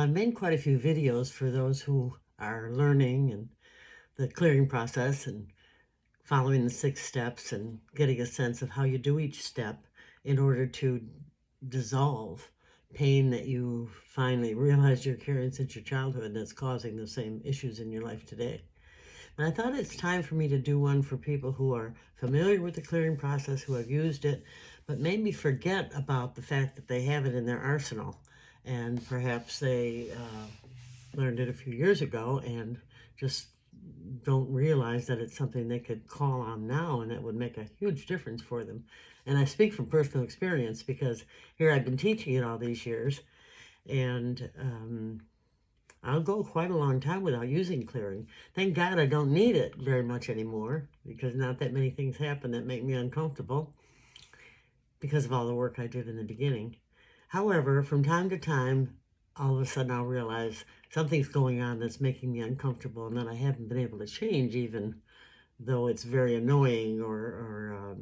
I've made quite a few videos for those who are learning and the clearing process and following the 6 steps and getting a sense of how you do each step in order to dissolve pain that you finally realize you're carrying since your childhood that's causing the same issues in your life today. And I thought it's time for me to do one for people who are familiar with the clearing process, who have used it, but maybe forget about the fact that they have it in their arsenal. And perhaps they learned it a few years ago and just don't realize that it's something they could call on now and that would make a huge difference for them. And I speak from personal experience because here I've been teaching it all these years, and I'll go quite a long time without using clearing. Thank God I don't need it very much anymore, because not that many things happen that make me uncomfortable because of all the work I did in the beginning. However, from time to time, all of a sudden I'll realize something's going on that's making me uncomfortable and that I haven't been able to change, even though it's very annoying or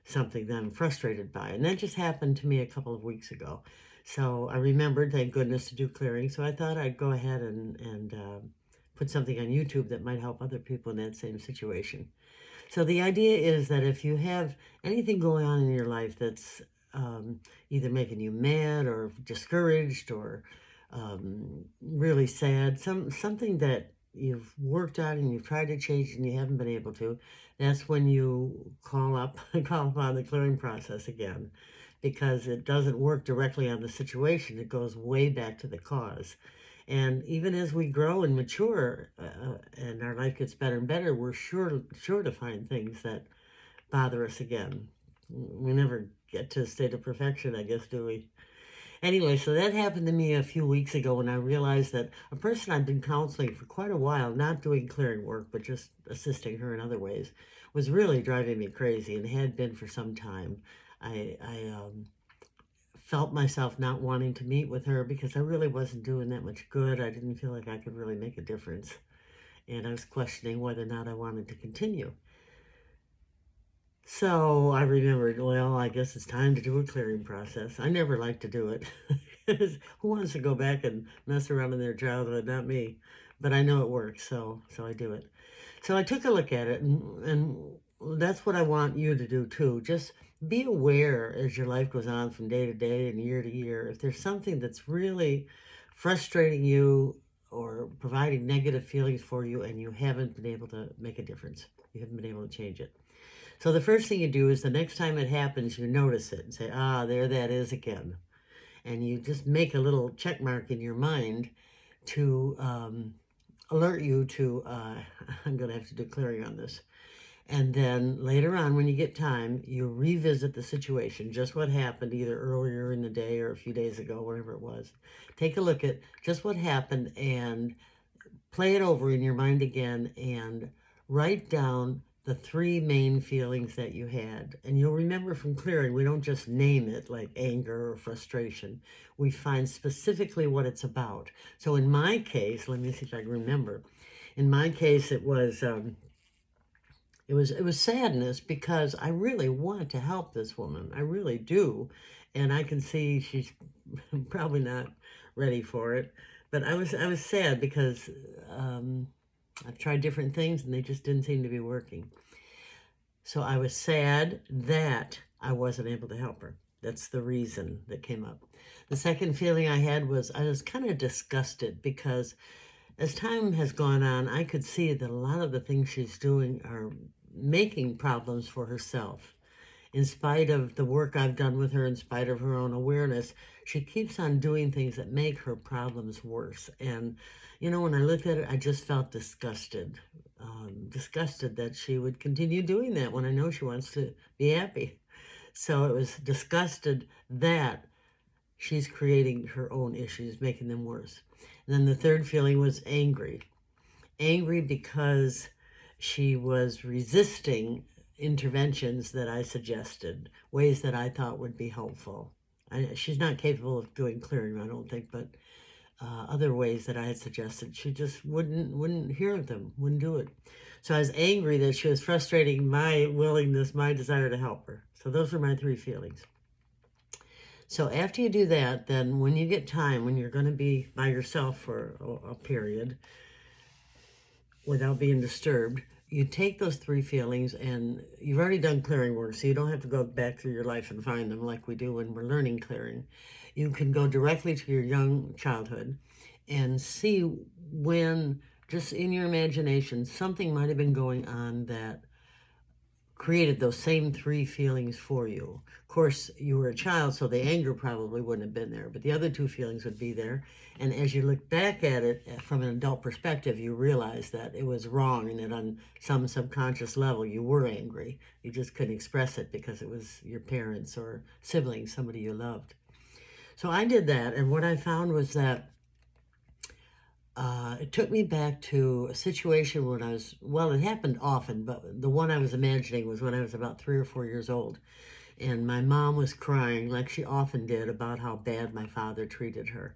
something that I'm frustrated by. And that just happened to me a couple of weeks ago. So I remembered, thank goodness, to do clearing. So I thought I'd go ahead and put something on YouTube that might help other people in that same situation. So the idea is that if you have anything going on in your life that's either making you mad or discouraged or really sad, something that you've worked on and you've tried to change and you haven't been able to, that's when you call upon the clearing process again, because it doesn't work directly on the situation. It goes way back to the cause. And even as we grow and mature and our life gets better and better, we're sure to find things that bother us again. We never get to a state of perfection, I guess, do we? Anyway, so that happened to me a few weeks ago when I realized that a person I'd been counseling for quite a while, not doing clearing work, but just assisting her in other ways, was really driving me crazy and had been for some time. I felt myself not wanting to meet with her because I really wasn't doing that much good. I didn't feel like I could really make a difference. And I was questioning whether or not I wanted to continue. So I remembered, well, I guess it's time to do a clearing process. I never like to do it. Who wants to go back and mess around in their childhood? Not me. But I know it works, so I do it. So I took a look at it, and that's what I want you to do too. Just be aware as your life goes on from day to day and year to year. If there's something that's really frustrating you or providing negative feelings for you and you haven't been able to make a difference, you haven't been able to change it. So the first thing you do is the next time it happens, you notice it and say, there that is again. And you just make a little check mark in your mind to alert you to, I'm going to have to do clearing on this. And then later on, when you get time, you revisit the situation, just what happened either earlier in the day or a few days ago, whatever it was. Take a look at just what happened and play it over in your mind again and write down the 3 main feelings that you had. And you'll remember from clearing, we don't just name it like anger or frustration. We find specifically what it's about. So in my case, let me see if I can remember. In my case, it was sadness because I really want to help this woman. I really do. And I can see she's probably not ready for it. But I was sad because I've tried different things and they just didn't seem to be working. So I was sad that I wasn't able to help her. That's the reason that came up. The second feeling I had was I was kind of disgusted because as time has gone on, I could see that a lot of the things she's doing are making problems for herself. In spite of the work I've done with her, in spite of her own awareness, she keeps on doing things that make her problems worse. And, when I looked at it, I just felt disgusted. Disgusted that she would continue doing that when I know she wants to be happy. So it was disgusted that she's creating her own issues, making them worse. And then the third feeling was angry. Angry because she was resisting interventions that I suggested, ways that I thought would be helpful. She's not capable of doing clearing, I don't think, but other ways that I had suggested, she just wouldn't hear of them, wouldn't do it. So I was angry that she was frustrating my willingness, my desire to help her. So those were my 3 feelings. So after you do that, then when you get time, when you're going to be by yourself for a period without being disturbed, you take those three feelings, and you've already done clearing work, so you don't have to go back through your life and find them like we do when we're learning clearing. You can go directly to your young childhood and see when, just in your imagination, something might have been going on that created those same three feelings for you. Of course, you were a child, so the anger probably wouldn't have been there, but the other two feelings would be there. And as you look back at it from an adult perspective, you realize that it was wrong and that on some subconscious level you were angry. You just couldn't express it because it was your parents or siblings, somebody you loved. So I did that, and what I found was that it took me back to a situation when I was, well, it happened often, but the one I was imagining was when I was about 3 or 4 years old. And my mom was crying, like she often did, about how bad my father treated her.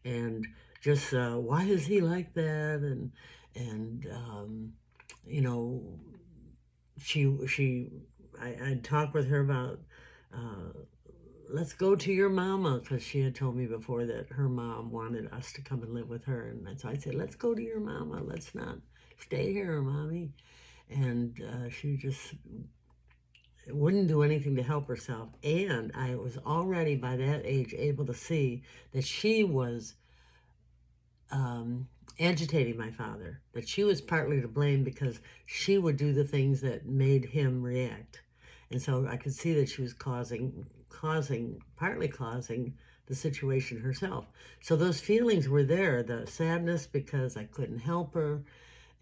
And just, why is he like that? And you know, I'd talk with her about, uh, let's go to your mama, because she had told me before that her mom wanted us to come and live with her. And so I said, let's go to your mama. Let's not stay here, mommy. And she just wouldn't do anything to help herself. And I was already by that age able to see that she was um, agitating my father, that she was partly to blame because she would do the things that made him react. And so I could see that she was partly causing the situation herself. So those feelings were there, the sadness because I couldn't help her,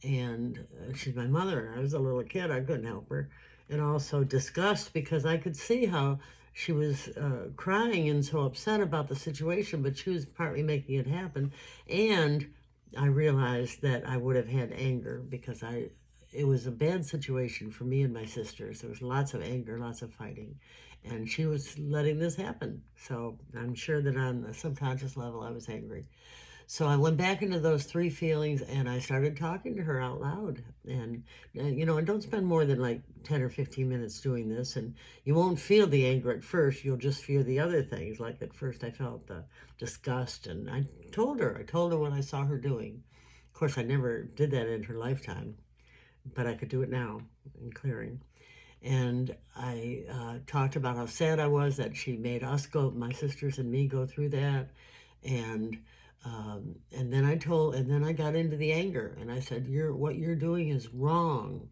and she's my mother. I was a little kid, I couldn't help her. And also disgust because I could see how she was crying and so upset about the situation, but she was partly making it happen. And I realized that I would have had anger because it was a bad situation for me and my sisters. There was lots of anger, lots of fighting, and she was letting this happen. So I'm sure that on a subconscious level, I was angry. So I went back into those three feelings and I started talking to her out loud. And, and don't spend more than like 10 or 15 minutes doing this. And you won't feel the anger at first. You'll just feel the other things. Like at first I felt the disgust. And I told her what I saw her doing. Of course, I never did that in her lifetime, but I could do it now in clearing. And I talked about how sad I was that she made us go, my sisters and me, go through that. And then and then I got into the anger, and I said, what you're doing is wrong.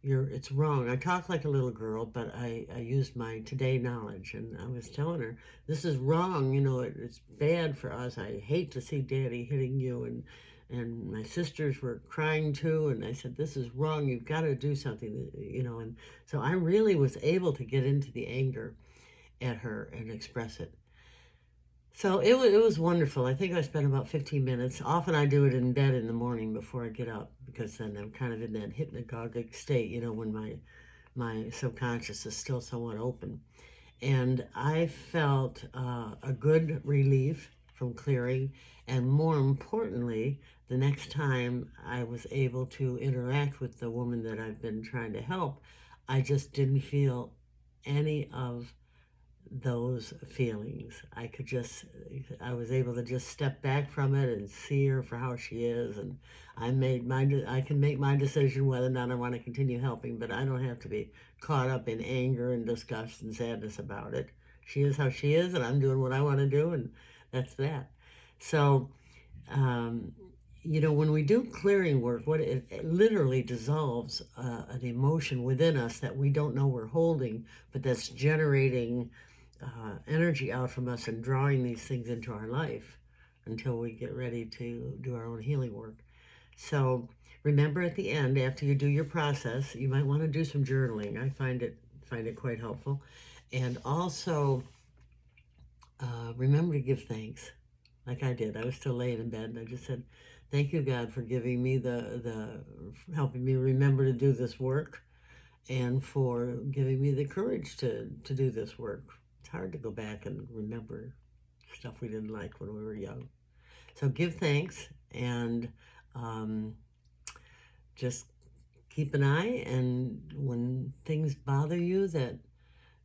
It's wrong. I talk like a little girl, but I used my today knowledge, and I was telling her, this is wrong. It's bad for us. I hate to see Daddy hitting you, and my sisters were crying too, and I said, this is wrong. You've got to do something, and so I really was able to get into the anger at her and express it. So it was wonderful. I think I spent about 15 minutes. Often I do it in bed in the morning before I get up because then I'm kind of in that hypnagogic state, when my subconscious is still somewhat open. And I felt a good relief from clearing. And more importantly, the next time I was able to interact with the woman that I've been trying to help, I just didn't feel any of those feelings. I was able to just step back from it and see her for how she is. And I can make my decision whether or not I want to continue helping, but I don't have to be caught up in anger and disgust and sadness about it. She is how she is, and I'm doing what I want to do, and that's that. So, um, when we do clearing work, what it literally dissolves an emotion within us that we don't know we're holding, but that's generating energy out from us and drawing these things into our life until we get ready to do our own healing work. So remember, at the end, after you do your process, you might want to do some journaling. I find it quite helpful. And also remember to give thanks, like I did. I was still laying in bed and I just said, thank you, God, for giving me the helping me remember to do this work, and for giving me the courage to do this work. It's hard to go back and remember stuff we didn't like when we were young. So give thanks, and just keep an eye. And when things bother you that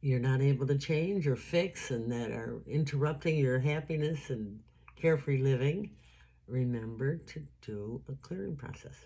you're not able to change or fix and that are interrupting your happiness and carefree living, remember to do a clearing process.